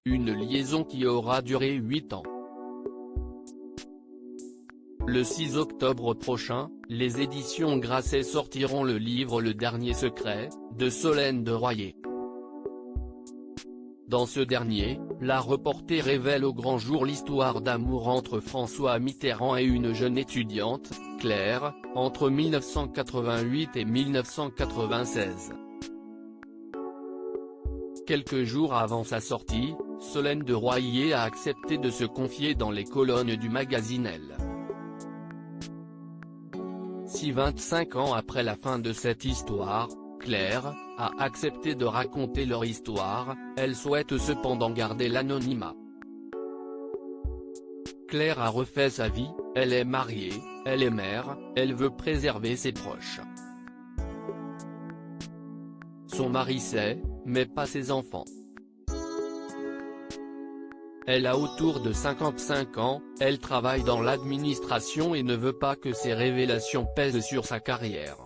une liaison qui aura duré 8 ans. Le 6 octobre prochain, les éditions Grasset sortiront le livre Le Dernier Secret, de Solène de Royer. Dans ce dernier, la reporter révèle au grand jour l'histoire d'amour entre François Mitterrand et une jeune étudiante, Claire, entre 1988 et 1996. Quelques jours avant sa sortie, Solène de Royer a accepté de se confier dans les colonnes du magazine Elle. Si 25 ans après la fin de cette histoire, Claire a accepté de raconter leur histoire, elle souhaite cependant garder l'anonymat. Claire a refait sa vie, elle est mariée, elle est mère, elle veut préserver ses proches. Son mari sait, mais pas ses enfants. Elle a autour de 55 ans, elle travaille dans l'administration et ne veut pas que ses révélations pèsent sur sa carrière.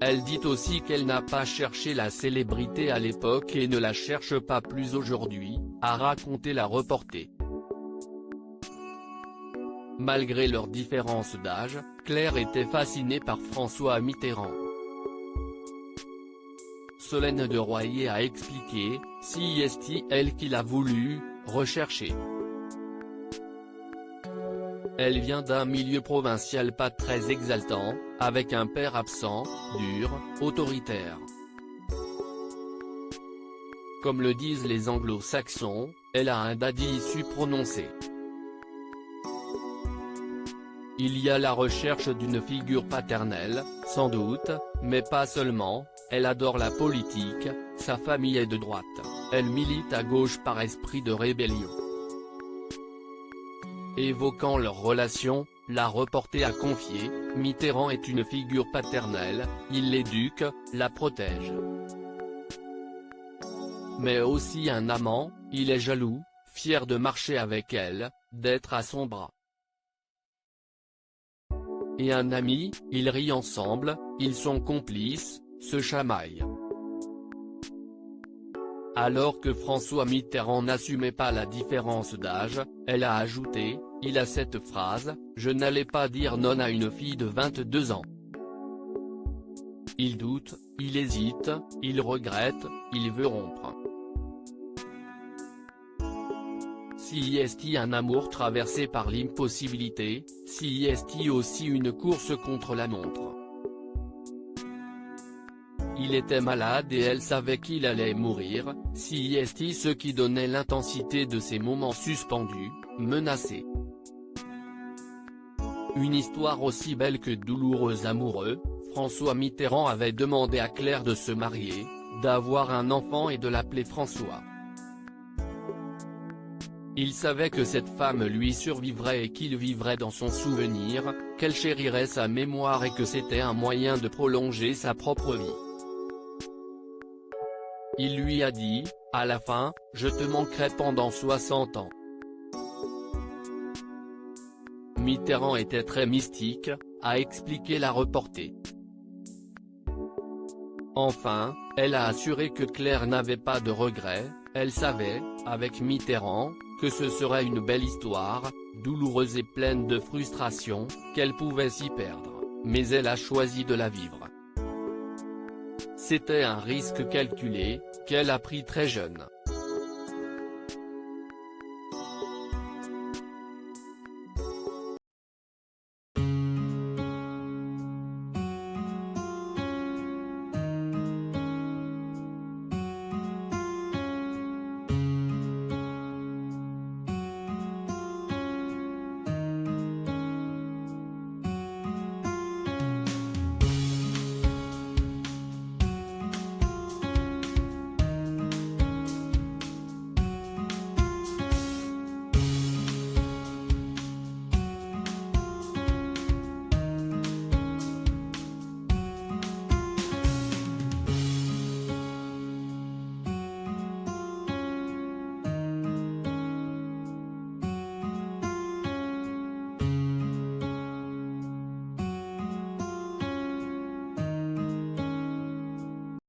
Elle dit aussi qu'elle n'a pas cherché la célébrité à l'époque et ne la cherche pas plus aujourd'hui, a raconté la reporter. Malgré leurs différences d'âge, Claire était fascinée par François Mitterrand. Solène de Royer a expliqué, c'est elle qui l'a voulu, rechercher. Elle vient d'un milieu provincial pas très exaltant, avec un père absent, dur, autoritaire. Comme le disent les anglo-saxons, elle a un daddy issu prononcé. Il y a la recherche d'une figure paternelle, sans doute, mais pas seulement, elle adore la politique, sa famille est de droite, elle milite à gauche par esprit de rébellion. Évoquant leur relation, la reporter a confié, Mitterrand est une figure paternelle, il l'éduque, la protège. Mais aussi un amant, il est jaloux, fier de marcher avec elle, d'être à son bras. Et un ami, ils rient ensemble, ils sont complices, se chamaillent. Alors que François Mitterrand n'assumait pas la différence d'âge, elle a ajouté, il a cette phrase, je n'allais pas dire non à une fille de 22 ans. Il doute, il hésite, il regrette, il veut rompre. Si est un amour traversé par l'impossibilité, si est aussi une course contre la montre. Il était malade et elle savait qu'il allait mourir, si est ce qui donnait l'intensité de ces moments suspendus, menacés. Une histoire aussi belle que douloureuse. Amoureux, François Mitterrand avait demandé à Claire de se marier, d'avoir un enfant et de l'appeler François. Il savait que cette femme lui survivrait et qu'il vivrait dans son souvenir, qu'elle chérirait sa mémoire et que c'était un moyen de prolonger sa propre vie. Il lui a dit, à la fin, je te manquerai pendant 60 ans. Mitterrand était très mystique, a expliqué la reporter. Enfin, elle a assuré que Claire n'avait pas de regrets, elle savait, avec Mitterrand, que ce serait une belle histoire, douloureuse et pleine de frustration, qu'elle pouvait s'y perdre, mais elle a choisi de la vivre. C'était un risque calculé, qu'elle a pris très jeune.